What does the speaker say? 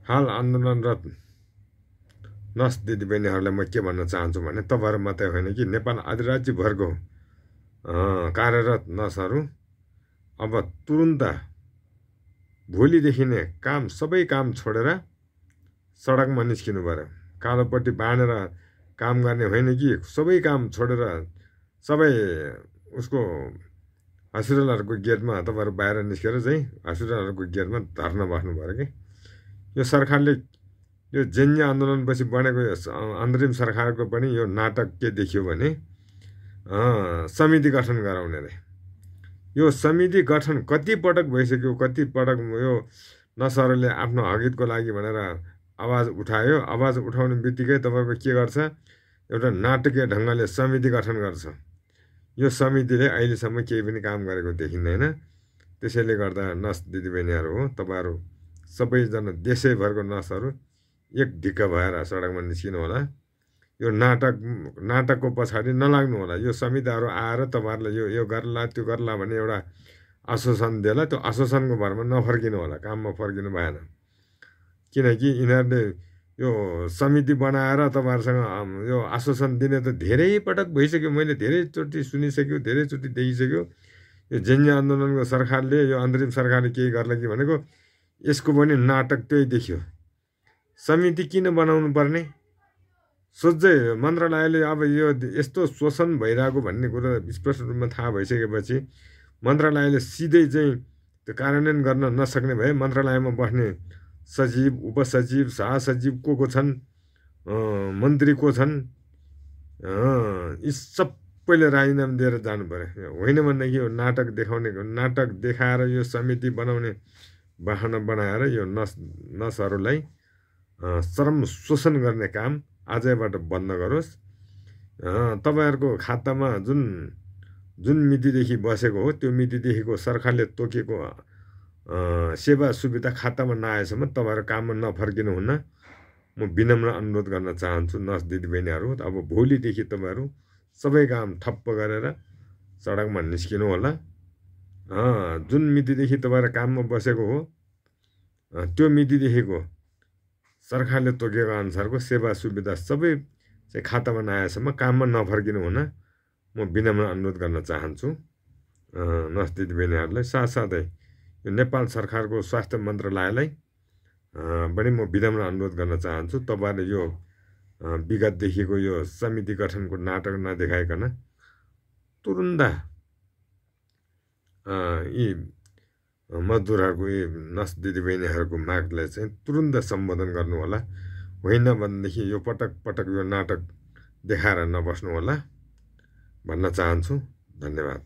हाल आन्दोलनरत नर्स दिदीबहिनीहरूलाई म के भन्न चाहन्छु भने तपाईँहरू मात्रै होइन कि नेपाल अधिराज्यभरको कार्यरत नर्सहरू अब तुरुन्त भोलिदेखि नै सबै काम छोडेर सडकमा निस्किनु पर्यो। कालोपट्टि बाँडेर काम गर्ने होइन कि सबै काम छोडेर सबै उसको हस्पिटलहरूको गेटमा तपाईँहरू बाहिर निस्केर चाहिँ हस्पिटलहरूको गेटमा धर्ना बस्नु पर्यो कि यो सरकारले यो जन्य आन्दोलनपछि बनेको अन्तरिम सरकारको पनि यो नाटक के देखियो भने समिति गठन गराउने रे। यो समिति गठन कति पटक भइसक्यो, कति पटक यो नर्सहरूले आफ्नो हकितको लागि भनेर आवाज उठायो। आवाज उठाउने बित्तिकै तपाईँको के गर्छ, एउटा नाटकीय ढङ्गले समिति गठन गर्छ। यो समितिले अहिलेसम्म केही पनि काम गरेको देखिँदैन। त्यसैले गर्दा नर्स दिदीबहिनीहरू हो, तपाईँहरू सबैजना देशैभरको नर्सहरू एक ढिक्क भएर सडकमा निस्किनु होला। यो नाटकको पछाडि नलाग्नु होला। यो समितिहरू आएर तपाईँहरूलाई यो गर्ला त्यो गर्ला भन्ने एउटा आश्वासन दिएला, त्यो आश्वासनको भरमा नफर्किनु होला, काममा फर्किनु भएन। किनकि यिनीहरूले यो समिति बनाएर तपाईँहरूसँग यो आश्वासन दिने त धेरै पटक भइसक्यो। मैले धेरैचोटि सुनिसक्यो, धेरैचोटि देखिसक्यो। यो जन्य आन्दोलनको सरकारले, यो अन्तरिम सरकारले केही गर्ला कि भनेको यसको पनि नाटक त्यही देखियो। समिति किन बनाउनु पर्ने सोझै मन्त्रालयले अब यो यस्तो शोषण भइरहेको भन्ने कुरा स्पष्ट रूपमा थाहा भइसकेपछि मन्त्रालयले सिधै चाहिँ त्यो कार्यान्वयन गर्न नसक्ने भए मन्त्रालयमा बस्ने सचिव, उपसचिव, सहसचिव को छन्, मन्त्री को छन्, यी सबैले राजीनामा दिएर जानु पर्यो। होइन भनेदेखि यो नाटक देखाएर यो समिति बनाउने बहाना बनाएर यो नर्सहरूलाई चरम शोषण गर्ने काम आजैबाट बन्द गरोस्। तपाईँहरूको खातामा जुन मितिदेखि बसेको हो त्यो मितिदेखिको सरकारले तोकेको सेवा सुविधा खातामा नआएसम्म तपाईँहरू काममा नफर्किनु हुन्न। म विनम्र अनुरोध गर्न चाहन्छु नर्स दिदीबहिनीहरू, अब भोलिदेखि तपाईँहरू सबै काम ठप्प गरेर सडकमा निस्किनु होला। जुन मितिदेखि तपाईँहरू काममा बसेको हो त्यो मितिदेखिको सरकारले तोकेको अनुसारको सेवा सुविधा सबै चाहिँ खातामा नआएसम्म काममा नफर्किनु हुन म विनम्र अनुरोध गर्न चाहन्छु नर्स दिदीबहिनीहरूलाई। साथसाथै यो नेपाल सरकारको स्वास्थ्य मन्त्रालयलाई पनि म विनम्र अनुरोध गर्न चाहन्छु, तपाईँहरूले यो विगतदेखिको यो समिति गठनको नाटक नदेखाइकन तुरुन्त यी मजदुरहरूको यी नर्स दिदीबहिनीहरूको मागलाई चाहिँ तुरुन्त सम्बोधन गर्नु होला। होइन भनेदेखि यो पटक पटक यो नाटक देखाएर नबस्नु होला भन्न चाहन्छु। धन्यवाद।